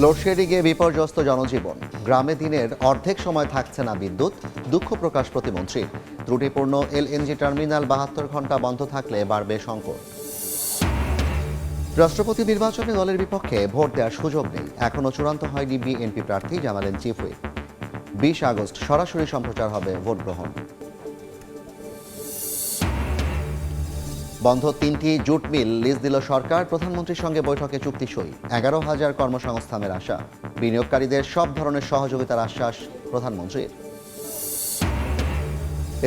লোডশেডিংয়ে বিপর্যস্ত জনজীবন, গ্রামে দিনের অর্ধেক সময় থাকছে না বিদ্যুৎ, দুঃখ প্রকাশ প্রতিমন্ত্রীর। ত্রুটিপূর্ণ এলএনজি টার্মিনাল 72 ঘন্টা বন্ধ থাকলে বাড়বে সংকট। রাষ্ট্রপতি নির্বাচনে দলের বিপক্ষে ভোট দেওয়ার সুযোগ নেই, এখনও চূড়ান্ত হয়নি বিএনপি প্রার্থী, জানালেন চিফ হুইপ। 20 আগস্ট সরাসরি সম্প্রচার হবে ভোট গ্রহণ। বন্ধ 3টি জুট মিল লিজ দিল সরকার, প্রধানমন্ত্রীর সঙ্গে বৈঠকে চুক্তি সই। 11,000 কর্মসংস্থানের আশা, বিনিয়োগকারীদের সব ধরনের সহযোগিতার আশ্বাস প্রধানমন্ত্রীর।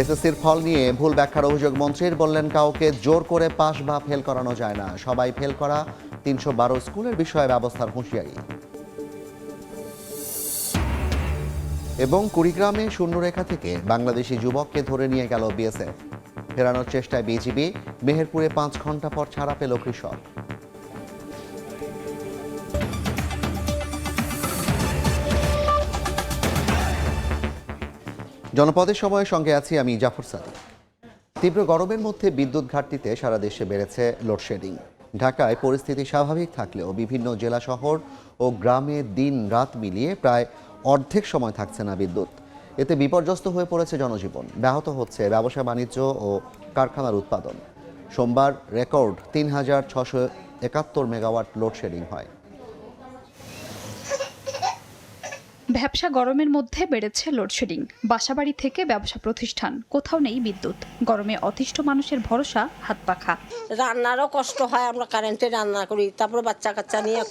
এসএসসির ফল নিয়ে ভুল ব্যাখ্যার অভিযোগ মন্ত্রীর, বললেন কাউকে জোর করে পাস বা ফেল করানো যায় না, সবাই ফেল করা 312 স্কুলের বিষয়ে ব্যবস্থার হুঁশিয়ারি। এবং কুড়িগ্রামে শূন্যরেখা থেকে বাংলাদেশি যুবককে ধরে নিয়ে গেল বিএসএফ, ফেরানোর চেষ্টায় বিজিবি। মেহেরপুরে 5 ঘন্টা পর ছাড়া পেল কৃষক। জনপদের সময়ের সঙ্গে আছি আমি জাফর সাদিক। তীব্র গরমের মধ্যে বিদ্যুৎ ঘাটতিতে সারা দেশে বেড়েছে লোডশেডিং। ঢাকায় পরিস্থিতি স্বাভাবিক থাকলেও বিভিন্ন জেলা শহর ও গ্রামে দিন রাত মিলিয়ে প্রায় অর্ধেক সময় থাকছে না বিদ্যুৎ। এতে বিপর্যস্ত হয়ে পড়েছে জনজীবন, ব্যাহত হচ্ছে ব্যবসা বাণিজ্য ও কারখানার উৎপাদন। সোমবার রেকর্ড 3,671 মেগাওয়াট লোডশেডিং হয়। ভ্যাপসা গরমের মধ্যে বেড়েছে লোডশেডিং। বাসাবাড়ি থেকে ব্যবসা প্রতিষ্ঠান, কোথাও নেই বিদ্যুৎ। গরমে অতিষ্ঠ মানুষের ভরসা হাত পাখা। রান্নারও কষ্ট হয়, আমরা কারেন্টে রান্না করি, তারপরে বাচ্চা কাচ্চা নিয়ে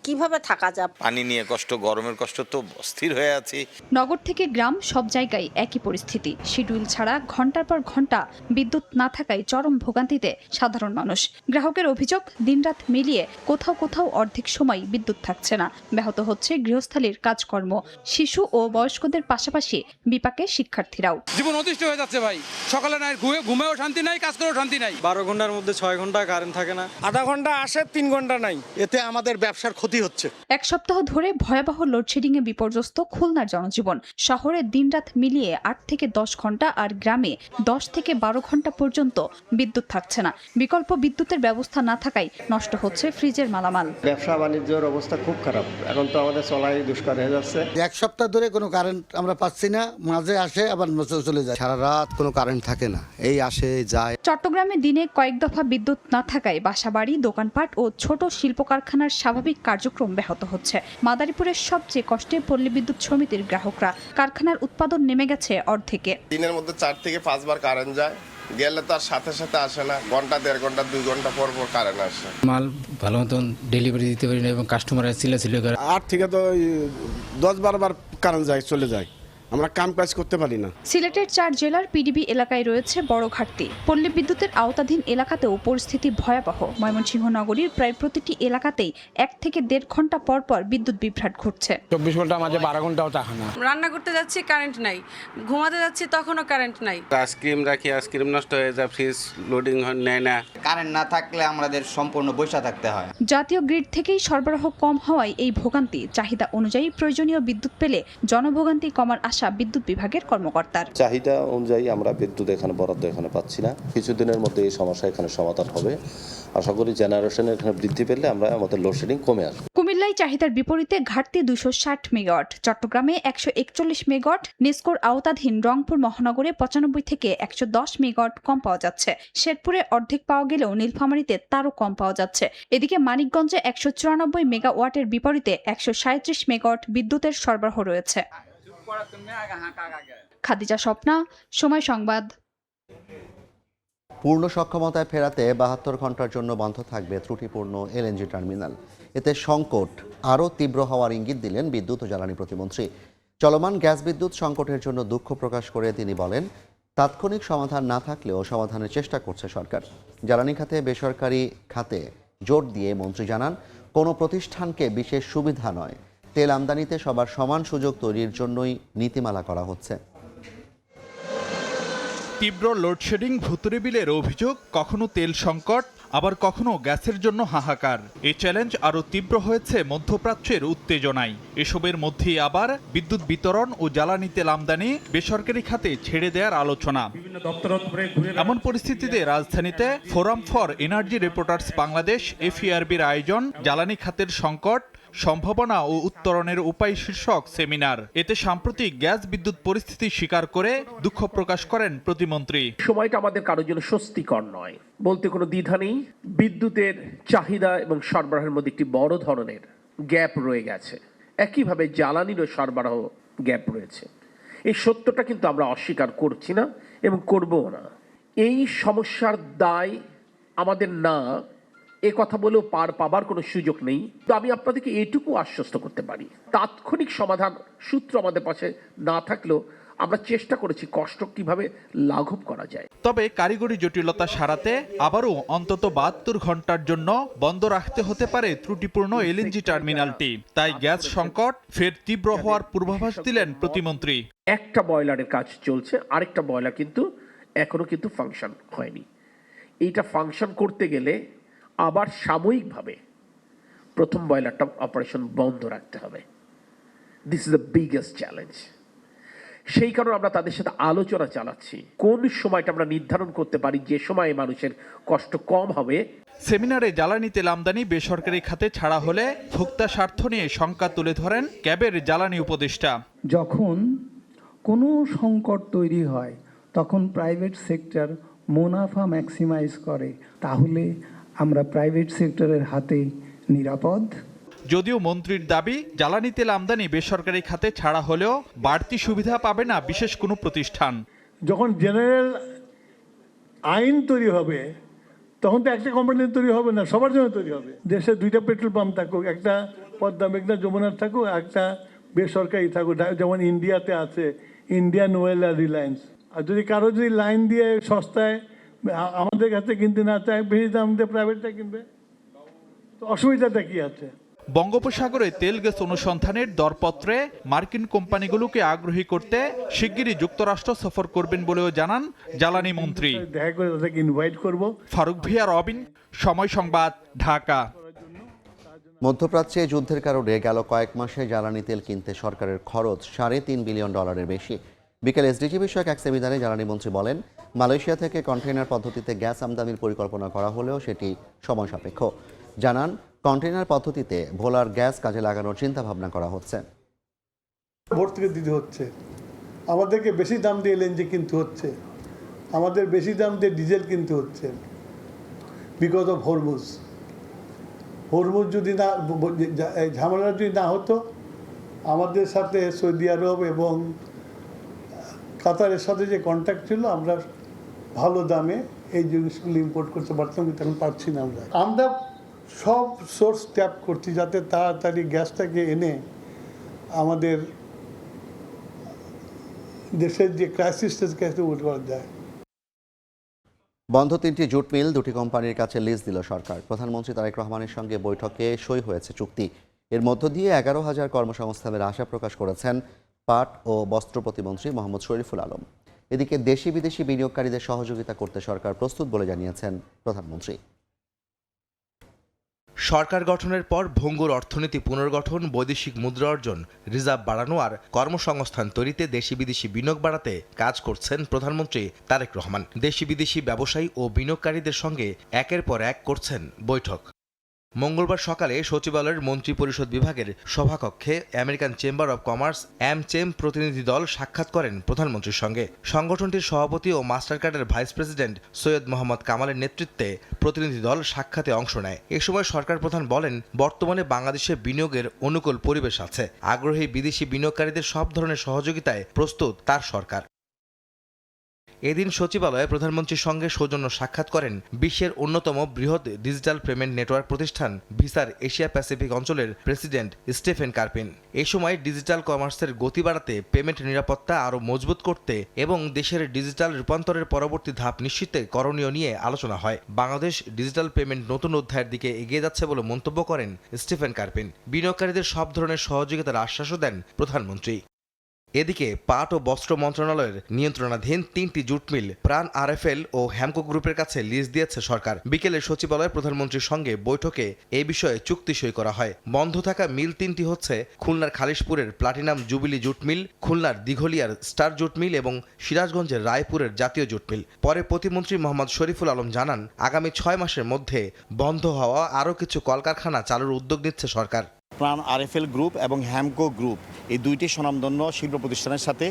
কিভাবে থাকা যায়। পানি নিয়ে কষ্ট, গরমের কষ্ট, তো অস্থির হয়ে আছি। নগর থেকে গ্রাম সব জায়গায় একই পরিস্থিতি। শিডিউল ছাড়া ঘন্টার পর ঘন্টা বিদ্যুৎ না থাকায় চরম ভোগান্তিতে সাধারণ মানুষ। গ্রাহকের অভিযোগ, দিনরাত মিলিয়ে কোথাও কোথাও অর্ধেক সময় বিদ্যুৎ থাকছে না, ব্যাহত হচ্ছে গৃহস্থালির কাজকর্ম। শিশু ও বয়স্কদের পাশাপাশি বিপাকে শিক্ষার্থীরাও। জীবন অতিষ্ঠ হয়ে যাচ্ছে ভাই, সকালে নাই ঘুমেও শান্তি নাই, কাজ করেও শান্তি নাই। 12 ঘন্টার মধ্যে 6 ঘন্টা কারেন্ট থাকে না, আধা ঘন্টা আসে, 3 ঘন্টা নাই। এতে আমাদের ব্যবসার ক্ষতি হচ্ছে। এক সপ্তাহ ধরে ভয়াবহ লোডশেডিং এ বিপর্যস্ত খুলনার জনজীবন। শহরে দিনরাত মিলিয়ে 8 থেকে 10 ঘন্টা, আর গ্রামে 10 থেকে 12 ঘন্টা পর্যন্ত বিদ্যুৎ থাকছে না। বিকল্প বিদ্যুতের ব্যবস্থা না থাকায় নষ্ট হচ্ছে ফ্রিজের মালামাল। ব্যবসা বাণিজ্যের অবস্থা খুব খারাপ, এখন তো আমাদের চলাই দুষ্কর হয়ে যাচ্ছে। এক সপ্তাহ ধরে কোনো কারেন্ট আমরা পাচ্ছি না, মাঝে আসে আবার চলে যায়। সারা রাত কোনো কারেন্ট থাকে না, এই আসে যায়। চট্টগ্রামে দিনে কয়েক দফা বিদ্যুৎ না থাকায় বাসাবাড়ি, দোকানপাট ও ছোট শিল্প কারখানার স্বাভাবিক কার্যক্রম ব্যাহত হচ্ছে। মাদারীপুরের সবচেয়ে কষ্টে পল্লী বিদ্যুৎ সমিতির গ্রাহকরা। কারখানার উৎপাদন নেমে গেছে অর্ধেকে। দিনের মধ্যে 4 থেকে 5 বার কারেন্ট যায়, গেলে তার সাথে সাথে আসে না, ঘন্টা 1.5 ঘন্টা 2 ঘন্টা পর পর কারেন্ট আসে। মাল ভালো মতন ডেলিভারি দিতে পারি না এবং কাস্টমাররা চিল্লাচিল্লি করে। 8 থেকে তো 10-12 বার কারেন্ট যায়, চলে যায়, আমরা কাম কাজ করতে পারি না। সিলেটের 4 জেলার পিডিবি এলাকায় রয়েছে বড় ঘাটতি। পল্লী বিদ্যুতের আওতাধীন এলাকাতেও পরিস্থিতি ভয়াবহ। ময়মনসিংহ নগরীর প্রায় প্রতিটি এলাকাতেই 1 থেকে 1.5 ঘন্টা পর পর বিদ্যুৎ বিভ্রাট ঘটছে। 24 ঘন্টার মাঝে 12 ঘন্টাও থাকে না। রান্না করতে যাচ্ছি কারেন্ট নাই, ঘুমাতে যাচ্ছি তখনও কারেন্ট নাই। আইসক্রিম রাখি, আইসক্রিম নষ্ট হয়ে যায়, ফ্রিজ লোডিং নেয় না। কারেন্ট না থাকলে আমাদের সম্পূর্ণ বসে থাকতে হয়। জাতীয় গ্রিড থেকেই সরবরাহ কম হওয়ায় এই ভোগান্তি। চাহিদা অনুযায়ী প্রয়োজনীয় বিদ্যুৎ পেলে জনভোগান্তি কমার আশা বিদ্যুৎ বিভাগের কর্মকর্তার। চাহিদা অনুযায়ী আমরা বিদ্যুৎ এখানে বরাদ্দ পাচ্ছি না, কিছুদিনের মধ্যে এই সমস্যা এখানে সমাধান হবে। আশা করি জেনারেশনের এখানে বৃদ্ধি পেলে আমরা আমাদের লোডশেডিং কমে আসবে। কুমিল্লায় চাহিদার বিপরীতে ঘাটতি 260 মেগাওয়াট, চট্টগ্রামে 141 মেগাওয়াট, নেসকোর আওতাধীন রংপুর মহানগরে 95 থেকে 110 মেগাওয়াট কম পাওয়া যাচ্ছে। শেরপুরে অর্ধেক পাওয়া গেলেও নীলফামারীতে তারও কম পাওয়া যাচ্ছে। এদিকে মানিকগঞ্জে 194 মেগাওয়াটের বিপরীতে 137 মেগাওয়াট বিদ্যুতের সরবরাহ রয়েছে। খাদিজা স্বপ্না, সময় সংবাদ। পূর্ণ সক্ষমতায় ফেরাতে 72 ঘন্টার জন্য বন্ধ থাকবে ত্রুটিপূর্ণ এলএনজি টার্মিনাল। এতে সংকট আরও তীব্র হওয়ার ইঙ্গিত দিলেন বিদ্যুৎ ও জ্বালানি প্রতিমন্ত্রী। চলমান গ্যাস বিদ্যুৎ সংকটের জন্য দুঃখ প্রকাশ করে তিনি বলেন, তাৎক্ষণিক সমাধান না থাকলেও সমাধানের চেষ্টা করছে সরকার। জ্বালানি খাতে বেসরকারি খাতে জোর দিয়ে মন্ত্রী জানান, কোনো প্রতিষ্ঠানকে বিশেষ সুবিধা নয়, তেল আমদানিতে সবার সমান সুযোগ তৈরির জন্যই নীতিমালা করা হচ্ছে। তীব্র লোডশেডিং, ভুতুরে বিলের অভিযোগ, কখনো তেল সংকট, আবার কখনো গ্যাসের জন্য হাহাকার। এই চ্যালেঞ্জ আরও তীব্র হয়েছে মধ্যপ্রাচ্যের উত্তেজনায়। এসবের মধ্যেই আবার বিদ্যুৎ বিতরণ ও জ্বালানি তেল আমদানি বেসরকারি খাতে ছেড়ে দেওয়ার আলোচনা। এমন পরিস্থিতিতে রাজধানীতে forum for energy reporters Bangladesh FERB-র আয়োজন জ্বালানি খাতের সংকট সম্ভাবনা ও উত্তরণের উপায় শীর্ষক সেমিনার। এতে সাম্প্রতিক গ্যাস বিদ্যুৎ পরিস্থিতি স্বীকার করে দুঃখ প্রকাশ করেন প্রতিমন্ত্রী। সময়টা আমাদের কারোর জন্য স্বস্তিকর নয়, বলতে কোনো দ্বিধা নেই। বিদ্যুতের চাহিদা এবং সরবরাহের মধ্যে একটি বড় ধরনের গ্যাপ রয়ে গেছে, একইভাবে জ্বালানিরও সরবরাহ গ্যাপ রয়েছে। এই সত্যটা কিন্তু আমরা অস্বীকার করছি না এবং করবও না। এই সমস্যার দায় আমাদের না, এ কথা বলেও পার পাবার কোনো সুযোগ নেই। তো আমি আপনাদেরকে এইটুকু আশ্বস্ত করতে পারি, তাৎক্ষণিক সমাধান সূত্র আমাদের পাশে না থাকলেও আমরা চেষ্টা করেছি কষ্ট কিভাবে লাঘব করা যায়। তবে কারিগরি জটিলতা সারাতে আবারও অন্তত 72 ঘন্টার জন্য বন্ধ রাখতে হতে পারে ত্রুটিপূর্ণ এলএনজি টার্মিনালটি। তাই গ্যাস সংকট ফের তীব্র হওয়ার পূর্বাভাস দিলেন প্রতিমন্ত্রী। একটা বয়লারের কাজ চলছে, আরেকটা বয়লার কিন্তু এখনো কিন্তু ফাংশন হয়নি। এইটা ফাংশন করতে গেলে আবার সাময়িকভাবে প্রথম বয়লারটা অপারেশন বন্ধ রাখতে হবে। This is the biggest challenge. সেই কারণে আমরা তাদের সাথে আলোচনা চালাচ্ছি কোন সময়টা আমরা নির্ধারণ করতে পারি যে সময়ে মানুষের কষ্ট কম হবে। সেমিনারে জ্বালানি তেল আমদানি বেসরকারি খাতে ছাড়া হলে ভোক্তা স্বার্থ নিয়ে শঙ্কা তুলে ধরেন ক্যাবের জ্বালানি উপদেষ্টা। যখন কোনো সংকট তৈরি হয় তখন প্রাইভেট সেক্টর মুনাফা ম্যাক্সিমাইজ করে, তাহলে আমরা প্রাইভেট সেক্টরের হাতে নিরাপদ। যদিও মন্ত্রীর দাবি জ্বালানি তেল আমদানি বেসরকারি খাতে ছাড়া হলেও বাড়তি সুবিধা পাবে না বিশেষ কোনো প্রতিষ্ঠান। যখন জেনারেল আইন তৈরি হবে তখন তো একটা কোম্পানি তৈরি হবে না, সবার জন্য তৈরি হবে। দেশে 2টা পেট্রোল পাম্প থাকুক, একটা পদ্মা মেঘনা যমুনার থাকুক, একটা বেসরকারি থাকুক, যেমন ইন্ডিয়াতে আছে ইন্ডিয়ান ওয়েল আর রিলায়েন্স। আর যদি কারো যদি লাইন দিয়ে সস্তায় আমাদের কাছে কিনতে না চায়, বেশি দাম দিয়ে প্রাইভেটটা কিনবে, তো অসুবিধাটা কি আছে? বঙ্গোপসাগরে তেল গ্যাস অনুসন্ধানের দরপত্রে মার্কিন কোম্পানিগুলোকে আগ্রহী করতে শিগগিরই যুক্তরাষ্ট্র সফর করবেন বলেও জানান জ্বালানি মন্ত্রী। দেখা করে তাদেরকে ইনভাইট করব। ফারুক ভিয়া, রবিন, সময় সংবাদ, ঢাকা। মধ্যপ্রাচ্যে যুদ্ধের কারণে গেল কয়েক মাসে জ্বালানি তেল কিনতে সরকারের খরচ $3.5 বিলিয়ন বেশি। বিকেল এসডিজি বিষয়ক এক সেমিনারে জ্বালানি মন্ত্রী বলেন, মালয়েশিয়া থেকে কন্টেইনার পদ্ধতিতে গ্যাস আমদানির পরিকল্পনা করা হলেও সেটি সময় সাপেক্ষ। জানান, কন্টেইনার পদ্ধতিতে ভোলার গ্যাস কাজে লাগানোর চিন্তা ভাবনা করা হচ্ছে। ভর্তুকি দিতে হচ্ছে, আমাদেরকে বেশি দাম দিয়ে এলএনজি কিনতে হচ্ছে, আমাদের বেশি দাম দিয়ে ডিজেল কিনতে হচ্ছে বিকজ অফ হরমুজ। হরমুজ যদি না, ঝামেলা যদি না হতো, আমাদের সাথে সৌদি আরব এবং কাতারের সাথে যে কন্ট্যাক্ট ছিল, আমরা ভালো দামে এই জিনিসগুলো ইম্পোর্ট করতে পারতাম, কিন্তু এখন পারছি না। আমরা সব সোর্স ট্যাপ করছি যাতে তাড়াতাড়ি গ্যাসটাকে এনে আমাদের দেশের যে ক্রাইসিসটাকে উঠ করা যায়। বন্ধ 3টি জুট মিল 2টি কোম্পানির কাছে লিজ দিল সরকার। প্রধানমন্ত্রী তারেক রহমানের সঙ্গে বৈঠকে সই হয়েছে চুক্তি। এর মধ্য দিয়ে 11,000 কর্মসংস্থানের আশা প্রকাশ করেছেন পাট ও বস্ত্র প্রতিমন্ত্রী মোহাম্মদ শরীফুল আলম। এদিকে দেশি বিদেশি বিনিয়োগকারীদের সহযোগিতা করতে সরকার প্রস্তুত বলে জানিয়েছেন প্রধানমন্ত্রী। সরকার গঠনের পর ভঙ্গুর অর্থনীতি পুনর্গঠন, বৈদেশিক মুদ্রা অর্জন, রিজার্ভ বাড়ানো আর কর্মসংস্থান তৈরিতে দেশি বিদেশি বিনিয়োগ বাড়াতে কাজ করছেন প্রধানমন্ত্রী তারেক রহমান। দেশি বিদেশি ব্যবসায়ী ও বিনিয়োগকারীদের সঙ্গে একের পর এক করছেন বৈঠক। মঙ্গলবার সকালে সচিবালয়ের মন্ত্রী পরিষদ বিভাগের সভাকক্ষে American chamber of commerce AmCham প্রতিনিধি দল সাক্ষাৎ করেন প্রধানমন্ত্রীর সঙ্গে। সংগঠনটির সভাপতি ও মাস্টারকার্ডের ভাইস প্রেসিডেন্ট সৈয়দ মোহাম্মদ কামালের নেতৃত্বে প্রতিনিধি দল সাক্ষাতে অংশ নেয়। এ সময় সরকার প্রধান বলেন, বর্তমানে বাংলাদেশে বিনিয়োগের অনুকূল পরিবেশ আছে। আগ্রহী বিদেশি বিনিয়োগকারীদের সব ধরনের সহযোগিতায় প্রস্তুত তার সরকার। এদিন সচিবালয়ে প্রধানমন্ত্রীর সঙ্গে সৌজন্য সাক্ষাৎ করেন বিশ্বের অন্যতম বৃহৎ ডিজিটাল পেমেন্ট নেটওয়ার্ক প্রতিষ্ঠান ভিসার এশিয়া প্যাসিফিক অঞ্চলের প্রেসিডেন্ট স্টিফেন কার্পিন। এই সময় ডিজিটাল কমার্সের গতি বাড়াতে, পেমেন্ট নিরাপত্তা আরও মজবুত করতে এবং দেশের ডিজিটাল রূপান্তরের পরবর্তী ধাপ নিশ্চিতে করণীয় নিয়ে আলোচনা হয়। বাংলাদেশ ডিজিটাল পেমেন্ট নতুন অধ্যায়ের দিকে এগিয়ে যাচ্ছে বলে মন্তব্য করেন স্টিফেন কার্পিন। বিনিয়োগকারীদের সব ধরনের সহযোগিতার আশ্বাসও দেন প্রধানমন্ত্রী। এদিকে পাট ও বস্ত্র মন্ত্রণালয়ের নিয়ন্ত্রণাধীন 3টি জুট মিল প্রাণ RFL ও হ্যামকো গ্রুপের কাছে লিজ দিয়েছে সরকার। বিকেলে সচিবালয়ে প্রধানমন্ত্রীর সঙ্গে বৈঠকে এই বিষয়ে চুক্তি সই করা হয়। বন্ধ থাকা মিল 3টি হচ্ছে খুলনার খালিশপুরের প্লাটিনাম জুবিলি জুট মিল, খুলনার দিঘলিয়ার স্টার জুট মিল এবং সিরাজগঞ্জের রায়পুরের জাতীয় জুট মিল। পরে প্রতিমন্ত্রী মোহাম্মদ শরীফুল আলম জানান, আগামী 6 মাসের মধ্যে বন্ধ হওয়া আরও কিছু কলকারখানা চালুর উদ্যোগ নিচ্ছে সরকার। প্রাণ আরএফএল গ্রুপ এবং হ্যামকো গ্রুপ এই দুইটি স্বনামধন্য শিল্প প্রতিষ্ঠানের সাথে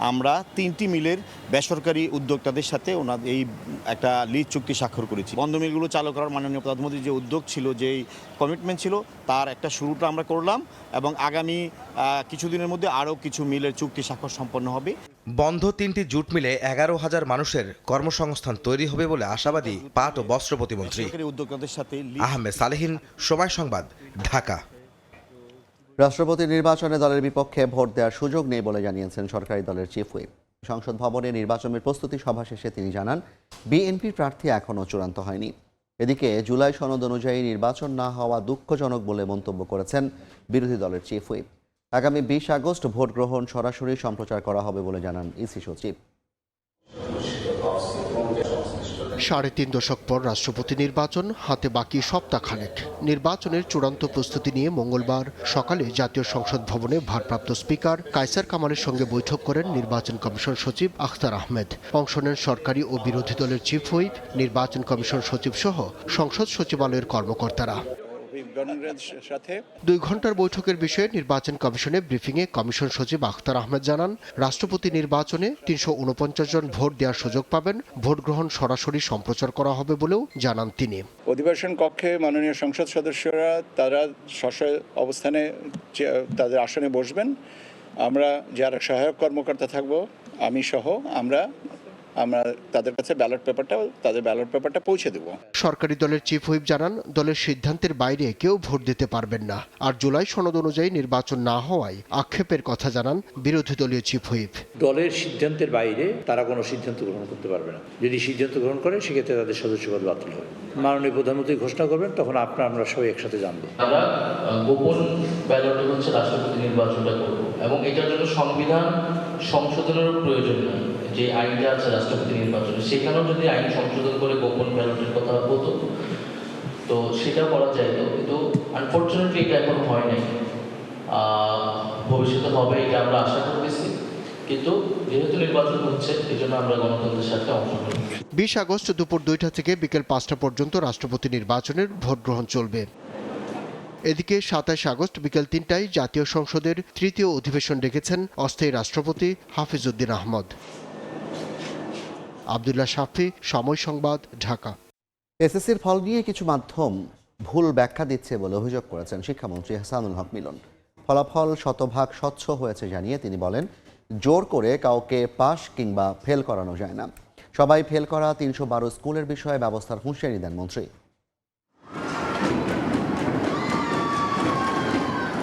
আমরা 3টি মিলের বেসরকারি উদ্যোক্তাদের সাথে ওনাদের এই একটা লিজ চুক্তি স্বাক্ষর করেছি। বন্ধ মিলগুলো চালু করার মাননীয় প্রধানমন্ত্রীর যে উদ্যোগ ছিল, যেই কমিটমেন্ট ছিল, তার একটা শুরুটা আমরা করলাম এবং আগামী কিছুদিনের মধ্যে আরও কিছু মিলের চুক্তি স্বাক্ষর সম্পন্ন হবে। বন্ধ 3টি জুট মিলে 11,000 মানুষের কর্মসংস্থান তৈরি হবে বলে আশাবাদী পাট ও বস্ত্র প্রতিমন্ত্রী উদ্যোক্তাদের সাথে। আহমেদ সালেহীন, সময় সংবাদ, ঢাকা। রাষ্ট্রপতি নির্বাচনে দলের বিপক্ষে ভোট দেওয়ার সুযোগ নেই বলে জানিয়েছেন সরকারি দলের চিফ হুইপ। সংসদ ভবনে নির্বাচনের প্রস্তুতি সভা শেষে তিনি জানান, বিএনপির প্রার্থী এখনও চূড়ান্ত হয়নি। এদিকে জুলাই সনদ অনুযায়ী নির্বাচন না হওয়া দুঃখজনক বলে মন্তব্য করেছেন বিরোধী দলের চিফ হুইপ। আগামী 20 আগস্ট ভোট গ্রহণ সরাসরি সম্প্রচার করা হবে বলে জানান ইসি সচিব। 3.5 দশক পর রাষ্ট্রপতি নির্বাচন, হাতে বাকি সপ্তাহখানেক। নির্বাচনের চূড়ান্ত প্রস্তুতি নিয়ে মঙ্গলবার সকালে জাতীয় সংসদ ভবনে ভারপ্রাপ্ত স্পিকার কায়সার কামালের সঙ্গে বৈঠক করেন নির্বাচন কমিশন সচিব আখতার আহমেদ। অংশ নেন সরকারি ও বিরোধী দলের চিফ হুইপ, নির্বাচন কমিশন সচিব সহ সংসদ সচিবালয়ের কর্মকর্তারা। 2 ঘন্টার বৈঠকের বিষয়ে নির্বাচন কমিশনে ব্রিফিংয়ে কমিশন সচিব আখতার আহমেদ জানান, রাষ্ট্রপতি নির্বাচনে 349 জন ভোট দেওয়ার সুযোগ পাবেন। ভোট গ্রহণ সরাসরি সম্প্রচার করা হবে বলেও জানান তিনি। অধিবেশন কক্ষে মাননীয় সংসদ সদস্যরা তারা অবস্থানে তাদের আসনে বসবেন। আমরা যারা সহায়ক কর্মকর্তা থাকব, আমি সহ আমরা তাদের কাছে ব্যালট পেপারটা পৌঁছে দেব। সরকারি দলের চিফ হুইপ জানান, দলের সিদ্ধান্তের বাইরে কেউ ভোট দিতে পারবেন না। আর জুলাই সনদ অনুযায়ী নির্বাচন না হওয়ায় আক্ষেপের কথা জানান বিরোধী দলীয় চিফ হুইপ। দলের সিদ্ধান্তের বাইরে তারা কোনো সিদ্ধান্ত গ্রহণ করতে পারবে না। যদি সিদ্ধান্ত গ্রহণ করে সেক্ষেত্রে তাদের সদস্যপদ বাতিল হবে। মাননীয় প্রধানমন্ত্রী ঘোষণা করবেন, তখন আমরা সবাই একসাথে জানবো। আমরা গোপন ব্যালটে হচ্ছে রাষ্ট্রপতি নির্বাচনটা করব এবং এটার জন্য সংবিধান সংশোধনেরও প্রয়োজন নেই। যে আইনটা আছে রাষ্ট্রপতি নির্বাচনে, সেখানেও যদি আইন সংশোধন করে গোপন ব্যালটের কথা হতো তো সেটা করা যায়। কিন্তু আনফর্চুনেটলি এটা এখন হয় নাই, ভবিষ্যতে হবে এটা আমরা আশা করতেছি। কিন্তু যেহেতু নির্বাচন হচ্ছে, এই জন্য আমরা গণতন্ত্রের সাথে অংশগ্রহণ। 20 আগস্ট দুপুর 2টা থেকে বিকেল 5টা পর্যন্ত রাষ্ট্রপতি নির্বাচনের ভোট গ্রহণ চলবে। এদিকে 27 আগস্ট বিকেল 3টায় জাতীয় সংসদের 3য় অধিবেশন ডেকেছেন অস্থায়ী রাষ্ট্রপতি হাফিজউদ্দিন আহমদ। আব্দুল্লাহ শাফি, সময় সংবাদ, ঢাকা। এসএসসির ফল নিয়ে কিছু মাধ্যম ভুল ব্যাখ্যা দিচ্ছে বলে অভিযোগ করেছেন শিক্ষামন্ত্রী এহসানুল হক মিলন। ফলাফল শতভাগ স্বচ্ছ হয়েছে জানিয়ে তিনি বলেন, জোর করে কাউকে পাশ কিংবা ফেল করানো যায় না। সবাই ফেল করা 312 স্কুলের বিষয়ে ব্যবস্থার হুঁশিয়ারি দেন মন্ত্রী।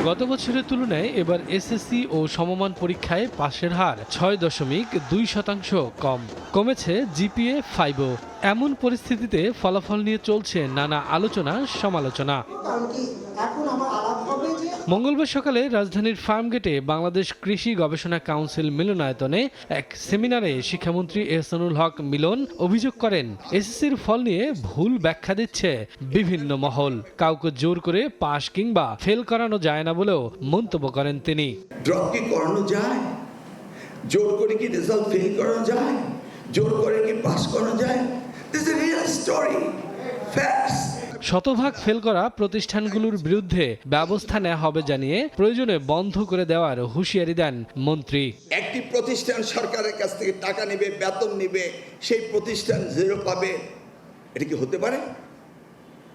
গত বছরের তুলনায় এবার এসএসসি ও সমমান পরীক্ষায় পাশের হার 6.2% কম। কমেছে জিপিএ 5ও। এমন পরিস্থিতিতে ফলাফল নিয়ে চলছে নানা আলোচনা সমালোচনা। মঙ্গলবার সকালে রাজধানীর ফার্মগেটে বাংলাদেশ কৃষি গবেষণা কাউন্সিল মিলনায়তনে এক সেমিনারে শিক্ষামন্ত্রী এহসানুল হক মিলন অভিযোগ করেন, এসএসসির ফল নিয়ে ভুল ব্যাখ্যা দিচ্ছে বিভিন্ন মহল। কাউকে জোর করে পাশ কিংবা ফেল করানো যায় না বলেও মন্তব্য করেন তিনি। ড্রপ কি করানো যায়? জোর করে কি রেজাল্ট ফেল করানো যায়? জোর করে কি পাস করানো যায়? This is a real story, facts. শতভাগ ফেল করা প্রতিষ্ঠানগুলোর বিরুদ্ধে ব্যবস্থা নেওয়া হবে জানিয়ে প্রয়োজনে বন্ধ করে দেওয়ার হুঁশিয়ারি দেন মন্ত্রী। একটি প্রতিষ্ঠান সরকারের কাছ থেকে টাকা নেবে, বেতন নেবে, সেই প্রতিষ্ঠান জিরো পাবে, এটা কি হতে পারে?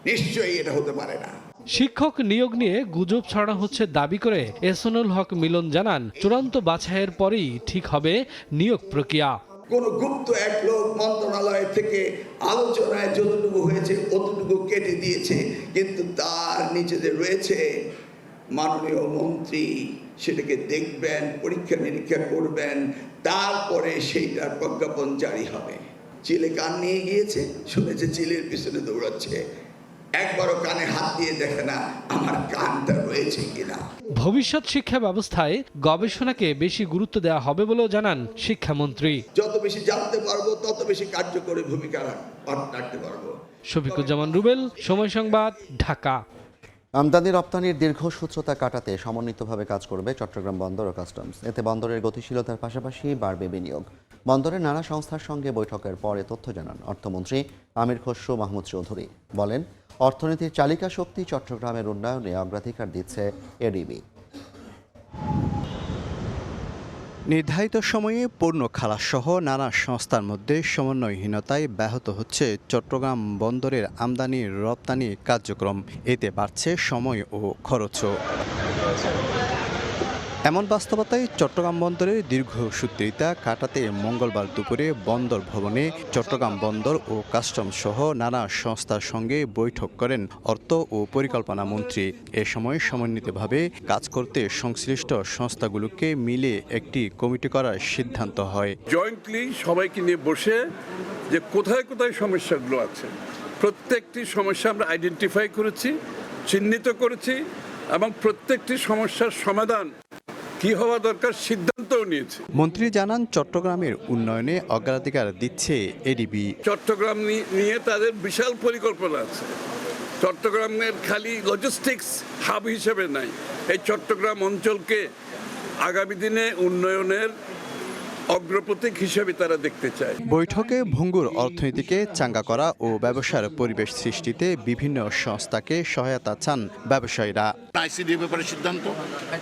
নিশ্চয়ই এটা হতে পারে না। শিক্ষক নিয়োগ নিয়ে গুজব ছড়ানো হচ্ছে দাবি করে এহসানুল হক মিলন জানান, চূড়ান্ত বাছাইয়ের পরেই ঠিক হবে নিয়োগ প্রক্রিয়া। কোন গুপ্ত এক লোক মন্ত্রণালয় থেকে আলোচনায় যতটুকু হয়েছে অতটুকু কেটে দিয়েছে, কিন্তু তার নিচে যে রয়েছে মাননীয় মন্ত্রী সেটাকে দেখবেন, পরীক্ষা নিরীক্ষা করবেন, তারপরে সেইটার প্রজ্ঞাপন জারি হবে। চিলে কান নিয়ে গিয়েছে, শুনেছে চিলের পিছনে দৌড়াচ্ছে, একবারও কানে হাত দিয়ে দেখে না আমার কানটা রয়েছে কিনা। ভবিষ্যৎ শিক্ষা ব্যবস্থায় গবেষণাকে বেশি গুরুত্ব দেওয়া হবে বলেও জানান শিক্ষামন্ত্রী। যত বেশি জানতে পারবো তত বেশি কার্যকরী ভূমিকা রাখতে পারবো। শফিকুজ্জামান রুবেল, সময় সংবাদ, ঢাকা। আমদানি রপ্তানির দীর্ঘসূত্রতা কাটাতে সমন্বিতভাবে কাজ করবে চট্টগ্রাম বন্দর ও কাস্টমস। এতে বন্দরের গতিশীলতার পাশাপাশি বাড়বে বিনিয়োগ। বন্দরের নানা সংস্থার সঙ্গে বৈঠকের পরে তথ্য জানান অর্থমন্ত্রী আমির খসরু মাহমুদ চৌধুরী। বলেন, অর্থনীতির চালিকা শক্তি চট্টগ্রামের উন্নয়নে অগ্রাধিকার দিচ্ছে এডিবি। নির্ধারিত সময়ে পণ্য খালাসসহ নানা সংস্থার মধ্যে সমন্বয়হীনতায় ব্যাহত হচ্ছে চট্টগ্রাম বন্দরের আমদানি রপ্তানি কার্যক্রম। এতে বাড়ছে সময় ও খরচও। এমন বাস্তবতায় চট্টগ্রাম বন্দরের দীর্ঘ সূত্রিতা কাটাতে মঙ্গলবার দুপুরে বন্দর ভবনে চট্টগ্রাম বন্দর ও কাস্টম সহ নানা সংস্থার সঙ্গে বৈঠক করেন অর্থ ও পরিকল্পনা মন্ত্রী। এ সময় সমন্বিতভাবে কাজ করতে সংশ্লিষ্ট সংস্থাগুলোকে মিলে একটি কমিটি করার সিদ্ধান্ত হয়। জয়েন্টলি সবাইকে নিয়ে বসে যে কোথায় কোথায় সমস্যাগুলো আছে, প্রত্যেকটি সমস্যা আমরা আইডেন্টিফাই করেছি, চিহ্নিত করেছি এবং প্রত্যেকটি সমস্যার সমাধান কি হওয়া দরকার সিদ্ধান্তও নিয়েছে। মন্ত্রী জানান, চট্টগ্রামের উন্নয়নে অগ্রাধিকার দিচ্ছে এডিবি। চট্টগ্রাম নিয়ে তাদের বিশাল পরিকল্পনা আছে। চট্টগ্রামের খালি লজিস্টিক্স হাব হিসেবে নাই, এই চট্টগ্রাম অঞ্চলকে আগামী দিনে উন্নয়নের অগ্রপ্রতীক হিসেবে তারা দেখতে চায়। বৈঠকে ভঙ্গুর অর্থনীতিকে চাঙ্গা করা ও ব্যবসার পরিবেশ সৃষ্টিতে বিভিন্ন সংস্থাকে সহায়তা চান ব্যবসায়ীরা। আইসিডির ব্যাপারে সিদ্ধান্ত,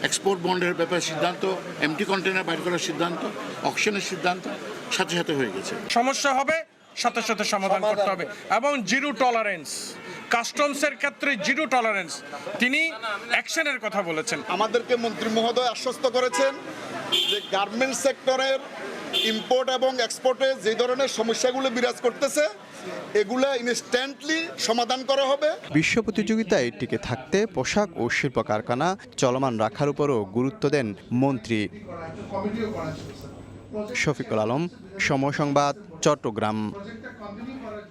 এক্সপোর্ট বন্ডের ব্যাপারে সিদ্ধান্ত, এমটি কন্টেনার বাইর করার সিদ্ধান্ত, অকশনের সিদ্ধান্ত সাথে সাথে হয়ে গেছে। সমস্যা হবে সাথে সাথে সমাধান করতে হবে এবং জিরো টলারেন্স, কাস্টমসের ক্ষেত্রে জিরো টলারেন্স তিনি অ্যাকশনের কথা বলেছেন। আমাদেরকে মন্ত্রী মহোদয় আশ্বস্ত করেছেন যে গার্মেন্টস সেক্টরের ইম্পোর্ট এবং এক্সপোর্টে যে ধরনের সমস্যাগুলো বিরাজ করতেছে এগুলো ইনস্ট্যান্টলি সমাধান করা হবে। বিশ্ব প্রতিযোগিতায় টিকে থাকতে পোশাক ও শিল্প কারখানা চলমান রাখার উপরও গুরুত্ব দেন মন্ত্রী। শফিকুল আলম, সময় সংবাদ, চট্টগ্রাম।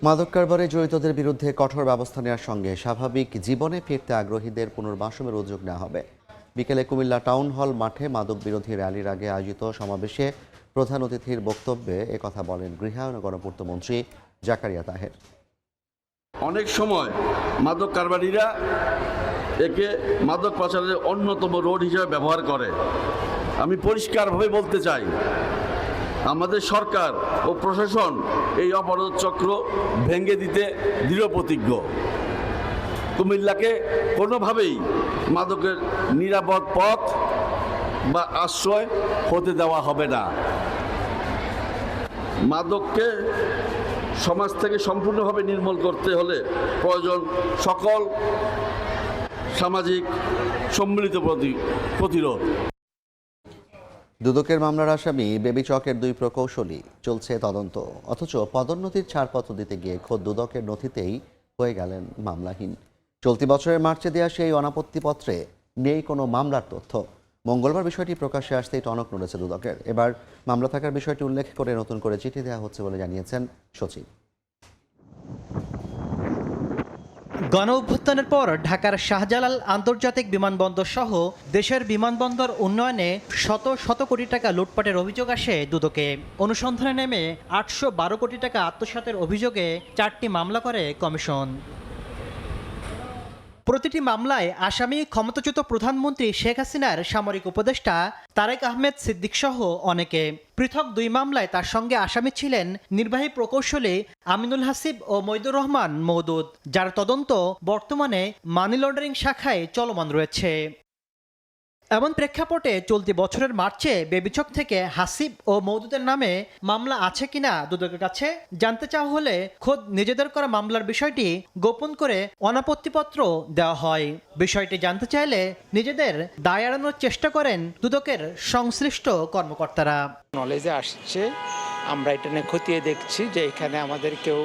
মাদক কারবারে জড়িতদের বিরুদ্ধে কঠোর ব্যবস্থা নেওয়ার সঙ্গে স্বাভাবিক জীবনে ফিরতে আগ্রহীদের পুনর্বাসনের উদ্যোগ নেওয়া হবে। বিকেলে কুমিল্লা টাউন হল মাঠে মাদক বিরোধী র্যালির আগে আয়োজিত সমাবেশে প্রধান অতিথির বক্তব্যে একথা বলেন গৃহায়ন ও গণপূর্ত মন্ত্রী জাকারিয়া তাহের। অনেক সময় মাদক কারবারিরা একে মাদক পাচারের অন্যতম রোড হিসেবে ব্যবহার করে। আমি পরিষ্কারভাবে বলতে চাই, আমাদের সরকার ও প্রশাসন এই অপরাধ চক্র ভেঙে দিতে দৃঢ় প্রতিজ্ঞ। কুমিল্লাকে কোনোভাবেই মাদকের নিরাপদ পথ বা আশ্রয় হতে দেওয়া হবে না। মাদককে সমাজ থেকে সম্পূর্ণভাবে নির্মূল করতে হলে প্রয়োজন সকল সামাজিক সম্মিলিত প্রতিরোধ। দুদকের মামলার আসামি বেবি চকের দুই প্রকৌশলী চলছে তদন্ত, অথচ পদোন্নতির ছাড়পত্র দিতে গিয়ে খোদ দুদকের নথিতেই হয়ে গেলেন মামলাহীন। চলতি বছরের মার্চে দেওয়া সেই অনাপত্তিপত্রে নেই কোনো মামলার তথ্য। মঙ্গলবার বিষয়টি প্রকাশ্যে আসতেই টনক নড়েছে দুদকের। এবার মামলা থাকার বিষয়টি উল্লেখ করে নতুন করে চিঠি দেওয়া হচ্ছে বলে জানিয়েছেন সচিব। গণ অভ্যুত্থানের পর ঢাকার শাহজালাল আন্তর্জাতিক বিমানবন্দর সহ দেশের বিমানবন্দর উন্নয়নে শত শত কোটি টাকা লুটপাটের অভিযোগ আসে দুদকে। অনুসন্ধানে নেমে 812 কোটি টাকা আত্মসাতের অভিযোগে 4টি মামলা করে কমিশন। প্রতিটি মামলায় আসামি ক্ষমতাচ্যুত প্রধানমন্ত্রী শেখ হাসিনার সামরিক উপদেষ্টা তারেক আহমেদ সিদ্দিক সহ অনেকে। পৃথক 2 মামলায় তার সঙ্গে আসামি ছিলেন নির্বাহী প্রকৌশলী আমিনুল হাসিব ও মইদুর রহমান মওদুদ, যার তদন্ত বর্তমানে মানি লন্ডারিং শাখায় চলমান রয়েছে। এমন প্রেক্ষাপটে চলতি বছরের মার্চে বেবিচক থেকে হাসিব ও মওদুদের নামে মামলা আছে কিনা দুদকের কাছে জানতে চাওয়া হলে খোদ নিজেদের করা মামলার বিষয়টি গোপন করে অনাপত্তিপত্র দেওয়া হয়। বিষয়টি জানতে চাইলে নিজেদের দায় এড়ানোর চেষ্টা করেন দুদকের সংশ্লিষ্ট কর্মকর্তারা। নলেজে আসছে, আমরা এটা নিয়ে খতিয়ে দেখছি যে এখানে আমাদের কেউ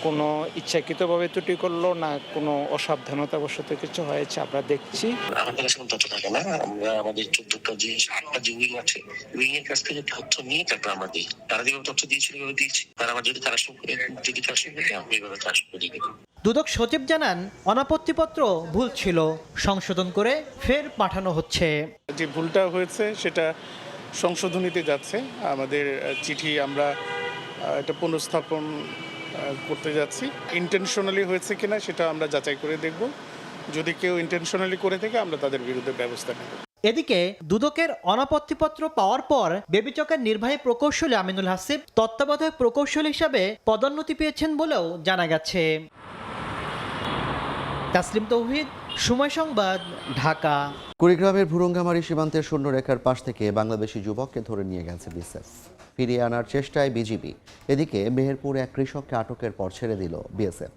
কোনো ইচ্ছাকৃতভাবে ত্রুটি করলো না কোনো অসাবধানতাবশত কিছু হয়েছে, আমরা দেখছি। আমাদের কাছে কোনো তথ্য থাকে না, আমরা আমাদের 14টা যে 8টা যে উইং আছে, উইং এর কাছ থেকে তথ্য নিয়ে তারপর আমরা দিই। তারা যেভাবে তথ্য দিয়েছিল ওইভাবে দিয়েছি। তারা আমার যদি তারা আমি এইভাবে ট্রান্সফার করে দিই। দুদক সচিব জানান, অনাপত্তিপত্র ভুল ছিল, সংশোধন করে ফের পাঠানো হচ্ছে। যে ভুলটা হয়েছে সেটা সংশোধনীতে যাচ্ছে। আমাদের চিঠি আমরা এটা পুনঃস্থাপন করতে যাচ্ছি। ইন্টেনশনালি হয়েছে কিনা সেটা আমরা যাচাই করে দেখব। যদি কেউ ইন্টেনশনালি করে থাকে আমরা তাদের বিরুদ্ধে ব্যবস্থা নেব। এদিকে দুদকের অনাপত্তিপত্র পাওয়ার পর বেবিচকের নির্বাহী প্রকৌশলী আমিনুল হাসিব তত্ত্বাবধায়ক প্রকৌশলী হিসাবে পদোন্নতি পেয়েছেন বলেও জানা গেছে। তাসলিম তৌহিদ, সময় সংবাদ, ঢাকা। কুড়িগ্রামের ভুরুঙ্গামারী সীমান্তের শূন্যরেখার পাশ থেকে বাংলাদেশি যুবককে ধরে নিয়ে গেছে বিএসএফ। ফিরিয়ে আনার চেষ্টায় বিজিবি। এদিকে মেহেরপুরে এক কৃষককে আটকের পর ছেড়ে দিল বিএসএফ।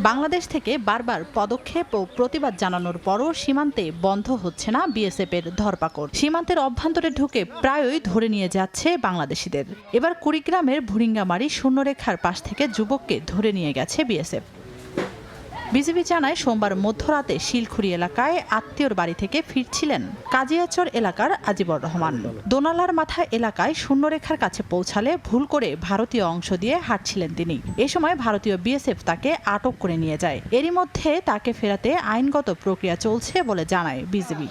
বাংলাদেশ থেকে বারবার পদক্ষেপ ও প্রতিবাদ জানানোর পরও সীমান্তে বন্ধ হচ্ছে না বিএসএফের ধরপাকড়। সীমান্তের অভ্যন্তরে ঢুকে প্রায়ই ধরে নিয়ে যাচ্ছে বাংলাদেশিদের। এবার কুড়িগ্রামের ভুরিঙ্গামারী শূন্যরেখার পাশ থেকে যুবককে ধরে নিয়ে গেছে বিএসএফ। বিজিবি জানায় সোমবার মধ্যরাতে শিলখুড়ি এলাকায় আত্মীয়র বাড়ি থেকে ফিরছিলেন কাজিয়াচর এলাকার আজিবর রহমান। দোনালার মাথা এলাকায় শূন্যরেখার কাছে পৌঁছালে ভুল করে ভারতীয় অংশ দিয়ে হাঁটছিলেন তিনি। এ সময় ভারতীয় বিএসএফ তাকে আটক করে নিয়ে যায়। এরই মধ্যে তাকে ফেরাতে আইনগত প্রক্রিয়া চলছে বলে জানায় বিজিবি।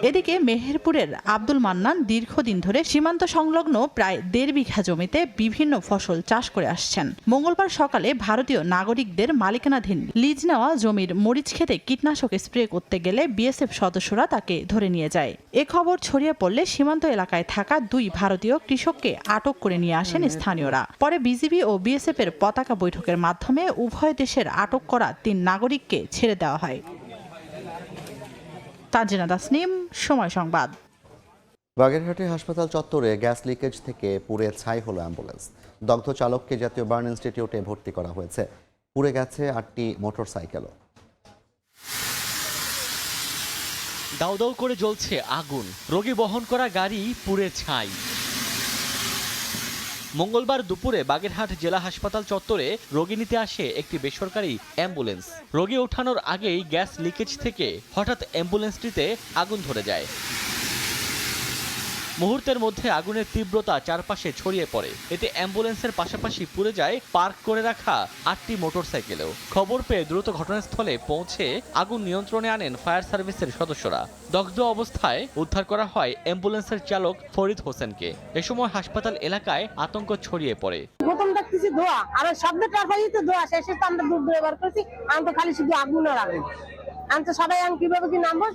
এদিকে মেহেরপুরের আব্দুল মান্নান দীর্ঘদিন ধরে সীমান্ত সংলগ্ন প্রায় 1.5 বিঘা জমিতে বিভিন্ন ফসল চাষ করে আসছেন। মঙ্গলবার সকালে ভারতীয় নাগরিকদের মালিকানাধীন লিজ নেওয়া জমির মরিচ খেতে কীটনাশক স্প্রে করতে গেলে বিএসএফ সদস্যরা তাকে ধরে নিয়ে যায়। এ খবর ছড়িয়ে পড়লে সীমান্ত এলাকায় থাকা 2 ভারতীয় কৃষককে আটক করে নিয়ে আসেন স্থানীয়রা। পরে বিজিবি ও বিএসএফ এর পতাকা বৈঠকের মাধ্যমে উভয় দেশের আটক করা 3 নাগরিককে ছেড়ে দেওয়া হয়। তানজিনা তাসনিম, সময় সংবাদ। বাগেরহাটে হাসপাতাল চত্বরে গ্যাস লিকেজ থেকে পুড়ে ছাই হলো অ্যাম্বুলেন্স। দগ্ধ চালককে জাতীয় বার্ন ইনস্টিটিউটে ভর্তি করা হয়েছে। পুড়ে গেছে 8টি মোটরসাইকেলও। দাউ দাউ করে জ্বলছে আগুন, রোগী বহন করা গাড়ি পুড়ে ছাই। মঙ্গলবার দুপুরে বাগেরহাট জেলা হাসপাতাল চত্বরে রোগী নিতে আসে একটি বেসরকারি অ্যাম্বুলেন্স। রোগী ওঠানোর আগেই গ্যাস লিকেজ থেকে হঠাৎ অ্যাম্বুলেন্সটিতে আগুন ধরে যায়। মুহূর্তের মধ্যে আগুনের তীব্রতা চারপাশে ছড়িয়ে পড়ে। এতে অ্যাম্বুলেন্সের পাশাপাশি পুড়ে যায় পার্ক করে রাখা 8টি মোটরসাইকেলও। খবর পেয়ে দ্রুত ঘটনাস্থলে পৌঁছে আগুন নিয়ন্ত্রণে আনেন ফায়ার সার্ভিসের সদস্যরা। দগ্ধ অবস্থায় উদ্ধার করা হয় অ্যাম্বুলেন্সের চালক ফরিদ হোসেনকে। এ সময় হাসপাতাল এলাকায় আতঙ্ক ছড়িয়ে পড়ে। প্রথম দেখতেছি ধোঁয়া, আর সামনে টারফাইতে ধোঁয়া, শেষে তো আমরা দূর দূরে বার করছি। আমি তো খালি শুধু আগুন আর আগুন। আমি তো সবাই কিভাবে কি নামবো,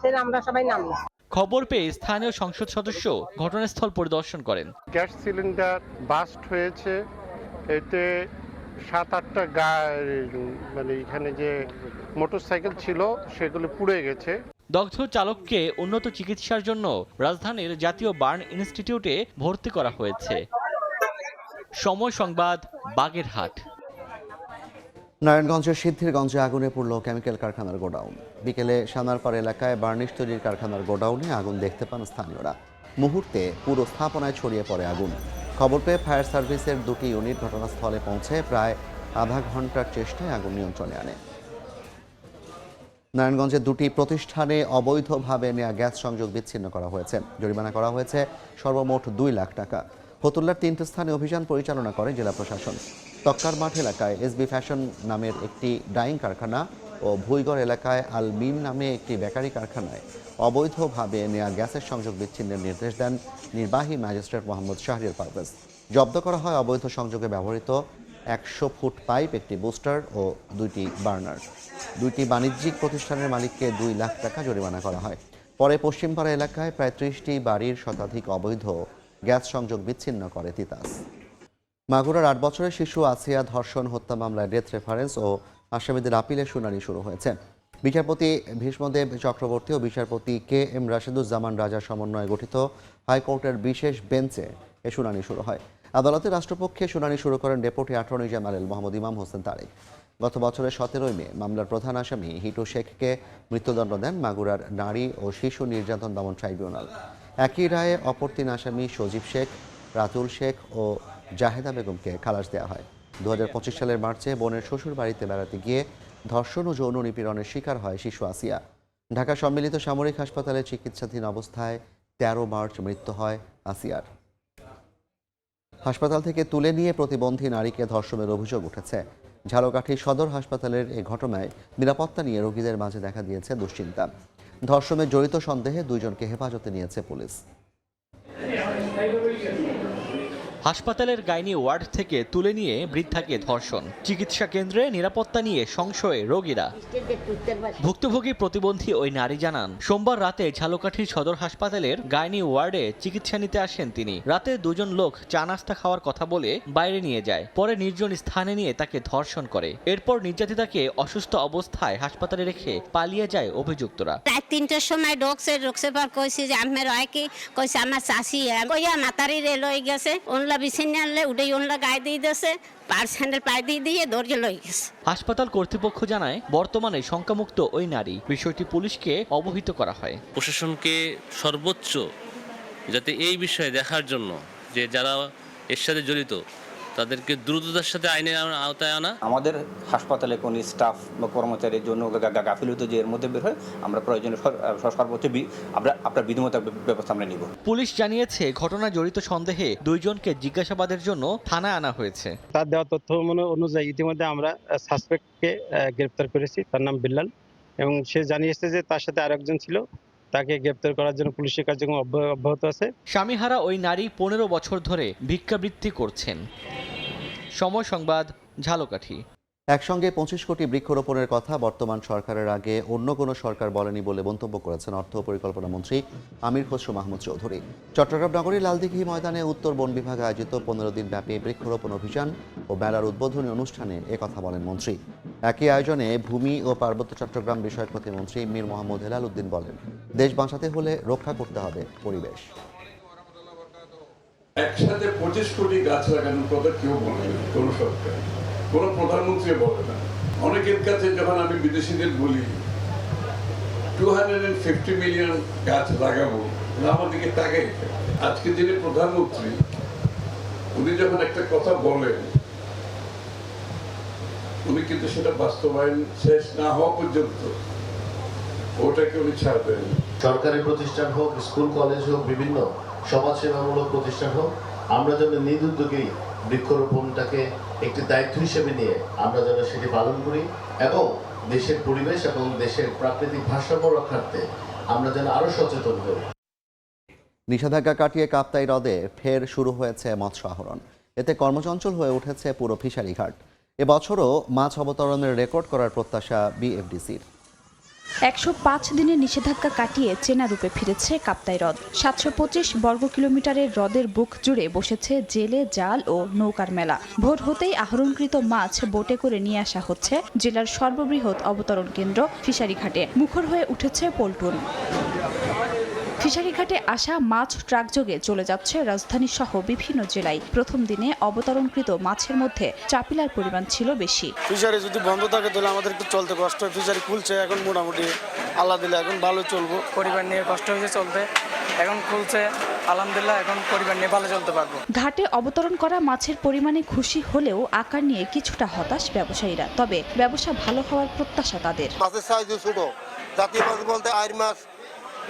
সেটা আমরা সবাই নামবো। খবর পেয়ে স্থানীয় সংসদ সদস্য ঘটনাস্থল পরিদর্শন করেন। গ্যাস সিলিন্ডার বাস্ট হয়েছে, এতে 7-8টা মানে এখানে যে মোটরসাইকেল ছিল সেগুলো পুড়ে গেছে। দগ্ধ চালককে উন্নত চিকিৎসার জন্য রাজধানীর জাতীয় বার্ন ইনস্টিটিউটে ভর্তি করা হয়েছে। সময় সংবাদ, বাগেরহাট। নারায়ণগঞ্জের সিদ্ধিরগঞ্জে আগুনে পুড়ল কেমিক্যাল কারখানার গোডাউন। বিকেলে সানারপাড় এলাকায় বার্নিশ তৈরির কারখানার গোডাউনে আগুন দেখতে পান স্থানীয়রা। মুহূর্তে পুরো স্থাপনায় ছড়িয়ে পড়ে আগুন। খবর পেয়ে ফায়ার সার্ভিসের 2টি ইউনিট ঘটনাস্থলে পৌঁছে প্রায় আধা ঘন্টার চেষ্টায় আগুন নিয়ন্ত্রণে আনে। নারায়ণগঞ্জের 2টি প্রতিষ্ঠানে অবৈধভাবে নেওয়া গ্যাস সংযোগ বিচ্ছিন্ন করা হয়েছে। জরিমানা করা হয়েছে সর্বমোট 2 লাখ টাকা। ফতুল্লার 3টি স্থানে অভিযান পরিচালনা করে জেলা প্রশাসন। তক্কার মাঠ এলাকায় এসবি ফ্যাশন নামের একটি ডাইং কারখানা ও ভুইগড় এলাকায় আল মিম নামে একটি বেকারি কারখানায় অবৈধভাবে নেওয়া গ্যাসের সংযোগ বিচ্ছিন্নের নির্দেশ দেন নির্বাহী ম্যাজিস্ট্রেট মোহাম্মদ শাহরিয়ার পারভেজ। জব্দ করা হয় অবৈধ সংযোগে ব্যবহৃত 100 ফুট পাইপ, একটি বুস্টার ও 2টি বার্নার। 2টি বাণিজ্যিক প্রতিষ্ঠানের মালিককে 2 লাখ টাকা জরিমানা করা হয়। পরে পশ্চিমপাড়া এলাকায় প্রায় 30টি বাড়ির শতাধিক অবৈধ গ্যাস সংযোগ বিচ্ছিন্ন করে তিতাস। মাগুরার 8 বছরের শিশু আসিয়া ধর্ষণ হত্যা মামলায় ডেথ রেফারেন্স ও আসামিদের আপিলের শুনানি শুরু হয়েছে। বিচারপতি ভীষ্মদেব চক্রবর্তী ও বিচারপতি KM রাশেদুজ্জামান রাজার সমন্বয়ে গঠিত হাইকোর্টের বিশেষ বেঞ্চে এ শুনানি শুরু হয়। আদালতে রাষ্ট্রপক্ষে শুনানি শুরু করেন ডেপুটি অ্যাটর্নি জেনারেল মোহাম্মদ ইমাম হোসেন তারেক। গত বছরের 17 মে মামলার প্রধান আসামি হিটু শেখকে মৃত্যুদণ্ড দেন মাগুরার নারী ও শিশু নির্যাতন দমন ট্রাইব্যুনাল। একই রায়ে অপর 3 আসামি সজীব শেখ, রাতুল শেখ ও জাহেদা বেগমকে খালাস দেওয়া হয়। 2025 সালের মার্চে বোনের শ্বশুর বাড়িতে বেড়াতে গিয়ে ধর্ষণ ও যৌন নিপীড়নের শিকার হয় শিশু আসিয়া। ঢাকা সম্মিলিত সামরিক হাসপাতালে চিকিৎসাধীন অবস্থায় 13 মার্চ মৃত্যু হয় আসিয়ার। হাসপাতাল থেকে তুলে নিয়ে প্রতিবন্ধী নারীকে ধর্ষণের অভিযোগ উঠেছে। ঝালকাঠি সদর হাসপাতালের এই ঘটনায় নিরাপত্তা নিয়ে রোগীদের মাঝে দেখা দিয়েছে দুশ্চিন্তা। ধর্ষণে জড়িত সন্দেহে 2 জনকে হেফাজতে নিয়েছে পুলিশ। হাসপাতালের গাইনি ওয়ার্ড থেকে তুলে নিয়ে বৃদ্ধাকে ধর্ষণ, চিকিৎসা কেন্দ্রে নিরাপত্তা নিয়ে সংশয়ে রোগীরা। ভুক্তভোগী প্রতিবন্ধী ওই নারী জানান, সোমবার রাতে ঝালকাঠির সদর হাসপাতালের গাইনি ওয়ার্ডে চিকিৎসা নিতে আসেন তিনি। রাতে দুজন লোক চা নাস্তা খাওয়ার কথা বলে বাইরে নিয়ে যায়, পরে নির্জন স্থানে নিয়ে তাকে ধর্ষণ করে। এরপর নির্যাতিতাকে অসুস্থ অবস্থায় হাসপাতালে রেখে পালিয়ে যায় অভিযুক্তরা। রাত 3টার সময় ঢোকছে পর কইছি যে আমার হয় কি, কইছে আমার চাষি কইয়া মাতারি রে লই গেছে, ওনলা বিছিনে আনলে উঠে ওনলা গায়ে দিয়ে দিয়েছে, পার স্যান্ডেল পায়ে দিয়ে ধরে লই গেছে। হাসপাতাল কর্তৃপক্ষ জানায়, বর্তমানে শঙ্কামুক্ত ওই নারী। বিষয়টি পুলিশকে অবহিত করা হয়। প্রশাসনকে সর্বোচ্চ যাতে এই বিষয়ে দেখার জন্য যে যারা এর সাথে জড়িত তাদেরকে দ্রুততার সাথে আইনের আওতায় আনা। আমাদের হাসপাতালে কোন স্টাফ বা কর্মচারীর জন্য গাফিলতি যে এর মধ্যে বের হয়, আমরা প্রয়োজনীয় সর্বোচ্চ আপনার বিধিমত ব্যবস্থা আমরা নিব। পুলিশ জানিয়েছে, ঘটনা জড়িত সন্দেহে দুইজনকে জিজ্ঞাসাবাদের জন্য থানায় আনা হয়েছে। তার দেওয়া তথ্য অনুযায়ী ইতিমধ্যে আমরা সাসপেক্টকে গ্রেফতার করেছি। তার নাম বিল্লাল, এবং সে জানিয়েছে যে তার সাথে আরেকজন ছিল। তাকে গ্রেফতার করার জন্য পুলিশের কার্যক্রম অব্যাহত আছে। স্বামীহারা ওই নারী 15 বছর ধরে ভিক্ষাবৃত্তি করছেন। সময় সংবাদ, ঝালকাঠি। একসঙ্গে 25 কোটি বৃক্ষরোপণের কথা বর্তমান সরকারের আগে অন্য কোনো সরকার বলেনি বলে মন্তব্য করেছেন অর্থ ও পরিকল্পনা মন্ত্রী আমির খসরু মাহমুদ চৌধুরী। চট্টগ্রাম নগরীর লালদিঘি ময়দানে উত্তর বন বিভাগ আয়োজিত 15 দিনব্যাপী বৃক্ষরোপণ অভিযান ও মেলার উদ্বোধনী অনুষ্ঠানে একথা বলেন মন্ত্রী। একই আয়োজনে ভূমি ও পার্বত্য চট্টগ্রাম বিষয়ক প্রতিমন্ত্রী মীর মোহাম্মদ হেলাল উদ্দিন বলেন, দেশ বাঁচাতে হলে রক্ষা করতে হবে পরিবেশ। একসাথে 25 কোটি গাছ লাগানোর কথা কেউ বলে না, কোনো সরকার, কোনো প্রধানমন্ত্রী বলে না। অনেকের কাছে যখন আমি বিদেশিদের বলি 250 মিলিয়ন গাছ লাগাবো, আমার দিকে তাকাই। আজকে যিনি প্রধানমন্ত্রী, উনি যখন একটা কথা বলেন, উনি কিন্তু সেটা বাস্তবায়ন শেষ না হওয়া পর্যন্ত ওটাকে উনি ছাড়বেন। সরকারি প্রতিষ্ঠান হোক, স্কুল কলেজ হোক, বিভিন্ন সমাজসেবামূলক প্রতিষ্ঠান হোক, আমরা যেন নিজ উদ্যোগেই বৃক্ষরোপণটাকে একটি দায়িত্ব হিসেবে নিয়ে আমরা যেন সেটি পালন করি, এবং দেশের পরিবেশ এবং দেশের প্রাকৃতিক ভারসাম্য রক্ষার্থে আমরা যেন আরো সচেতন হই। নিষেধাজ্ঞা কাটিয়ে কাপ্তাই হ্রদে ফের শুরু হয়েছে মৎস্য আহরণ। এতে কর্মচঞ্চল হয়ে উঠেছে পুরো ফিশারি ঘাট। এবছরও মাছ অবতরণের রেকর্ড করার প্রত্যাশা বিএফডিসির। 105 দিনের নিষেধাজ্ঞা কাটিয়ে চেনা রূপে ফিরেছে কাপ্তাই হ্রদ। 725 বর্গ কিলোমিটারের হ্রদের বুক জুড়ে বসেছে জেলে, জাল ও নৌকার মেলা। ভোর হতেই আহরণকৃত মাছ বোটে করে নিয়ে আসা হচ্ছে জেলার সর্ববৃহৎ অবতরণ কেন্দ্র ফিশারি ঘাটে। মুখর হয়ে উঠেছে পল্টন। ফিশারি ঘাটে আসা মাছ ট্রাকযোগে চলে যাচ্ছে রাজধানী সহ বিভিন্ন জেলায়। প্রথম দিনে অবতরণকৃত মাছের মধ্যে চাপিলার পরিমাণ ছিল বেশি। ফিশারি যদি বন্ধ থাকে তাহলে আমাদের একটু চলতে কষ্ট হয়। ফিশারি খুলছে এখন, মোটামুটি আল্লাহ দিলে এখন ভালো চলবো। পরিবার নিয়ে কষ্ট হয়েছে চলতে, এখন খুলছে আলহামদুলিল্লাহ, এখন পরিবার নিয়ে ভালো চলতে পারবো। ঘাটে অবতরণ করা মাছের পরিমাণে খুশি হলেও আকার নিয়ে কিছুটা হতাশ ব্যবসায়ীরা। তবে ব্যবসা ভালো হওয়ার প্রত্যাশা তাদের। মাছের সাইজ ছোট, জাতীয় মাছ বলতে আইর মাছ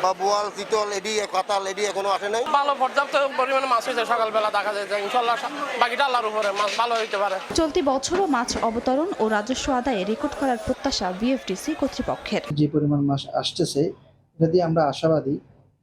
বা বোয়াল, চিতল, এডি, কাতাল, এডি এখনো আসে নাই। ভালো পর্যাপ্ত পরিমাণে মাছ হয়েছে, সকালবেলা দেখা যায় যে ইনশাআল্লাহ বাকিটা আল্লাহর উপরে, মাছ ভালো হইতে পারে। চলতি বছরও মাছ অবতরণ ও রাজস্ব আদায়ে রেকর্ড করার প্রত্যাশা বিএফডিসি কর্তৃপক্ষের। যে পরিমাণ মাছ আসতেছে, যদি আমরা আশাবাদী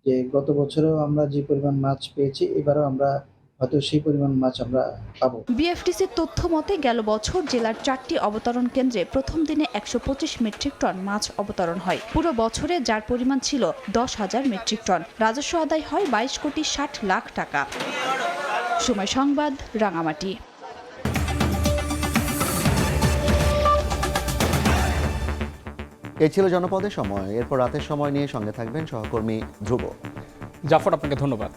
যে গত বছরও আমরা যে পরিমাণ মাছ পেয়েছি, এবারও আমরা হয়তো সেই পরিমাণ মাছ আমরা পাবো। বিএফডিসির তথ্য মতে গেল বছর জেলার 4টি অবতরণ কেন্দ্রে প্রথম দিনে 125 মেট্রিক টন মাছ অবতরণ হয়। পুরো বছরে যার পরিমাণ ছিল 10,000 মেট্রিক টন। রাজস্ব আদায় হয় 22 কোটি 60 লাখ টাকা। সময় সংবাদ, রাঙামাটি। এই ছিল জনপদের সময়। এরপর রাতের সময় নিয়ে সঙ্গে থাকবেন সহকর্মী ধ্রুব। জাফর, আপনাকে ধন্যবাদ।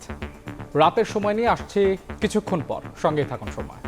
রাতের সময় নিয়ে আসছে কিছুক্ষণ পর, সঙ্গেই থাকুন সময়।